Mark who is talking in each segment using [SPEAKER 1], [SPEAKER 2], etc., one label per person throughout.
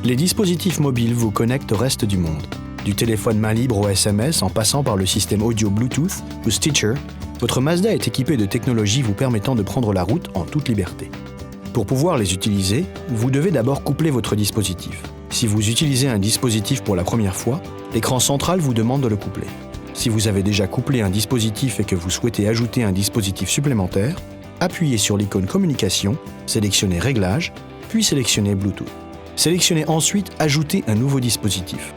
[SPEAKER 1] Les dispositifs mobiles vous connectent au reste du monde. Du téléphone main libre au SMS en passant par le système audio Bluetooth ou Stitcher, votre Mazda est équipé de technologies vous permettant de prendre la route en toute liberté. Pour pouvoir les utiliser, vous devez d'abord coupler votre dispositif. Si vous utilisez un dispositif pour la première fois, l'écran central vous demande de le coupler. Si vous avez déjà couplé un dispositif et que vous souhaitez ajouter un dispositif supplémentaire, appuyez sur l'icône Communication, sélectionnez Réglages, puis sélectionnez Bluetooth. Sélectionnez ensuite Ajouter un nouveau dispositif.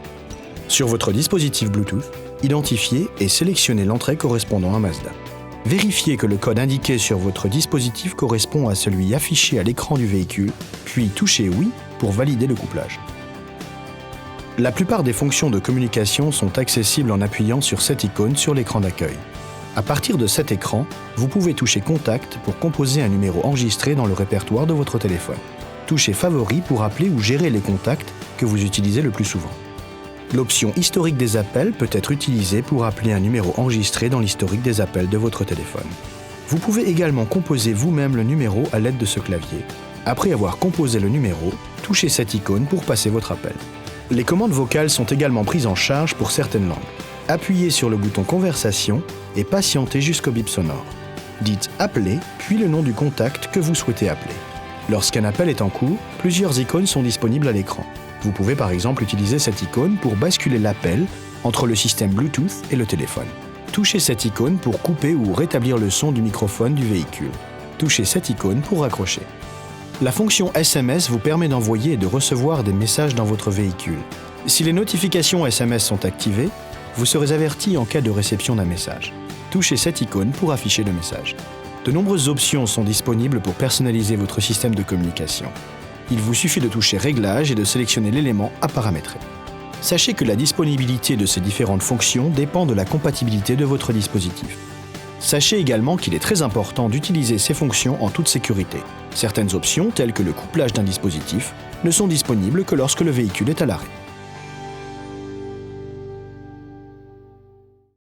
[SPEAKER 1] Sur votre dispositif Bluetooth, identifiez et sélectionnez l'entrée correspondant à Mazda. Vérifiez que le code indiqué sur votre dispositif correspond à celui affiché à l'écran du véhicule, puis touchez Oui pour valider le couplage. La plupart des fonctions de communication sont accessibles en appuyant sur cette icône sur l'écran d'accueil. À partir de cet écran, vous pouvez toucher Contact pour composer un numéro enregistré dans le répertoire de votre téléphone. Touchez Favoris pour appeler ou gérer les contacts que vous utilisez le plus souvent. L'option Historique des appels peut être utilisée pour appeler un numéro enregistré dans l'historique des appels de votre téléphone. Vous pouvez également composer vous-même le numéro à l'aide de ce clavier. Après avoir composé le numéro, touchez cette icône pour passer votre appel. Les commandes vocales sont également prises en charge pour certaines langues. Appuyez sur le bouton Conversation et patientez jusqu'au bip sonore. Dites « Appeler » puis le nom du contact que vous souhaitez appeler. Lorsqu'un appel est en cours, plusieurs icônes sont disponibles à l'écran. Vous pouvez par exemple utiliser cette icône pour basculer l'appel entre le système Bluetooth et le téléphone. Touchez cette icône pour couper ou rétablir le son du microphone du véhicule. Touchez cette icône pour raccrocher. La fonction SMS vous permet d'envoyer et de recevoir des messages dans votre véhicule. Si les notifications SMS sont activées, vous serez averti en cas de réception d'un message. Touchez cette icône pour afficher le message. De nombreuses options sont disponibles pour personnaliser votre système de communication. Il vous suffit de toucher Réglages et de sélectionner l'élément à paramétrer. Sachez que la disponibilité de ces différentes fonctions dépend de la compatibilité de votre dispositif. Sachez également qu'il est très important d'utiliser ces fonctions en toute sécurité. Certaines options, telles que le couplage d'un dispositif, ne sont disponibles que lorsque le véhicule est à l'arrêt.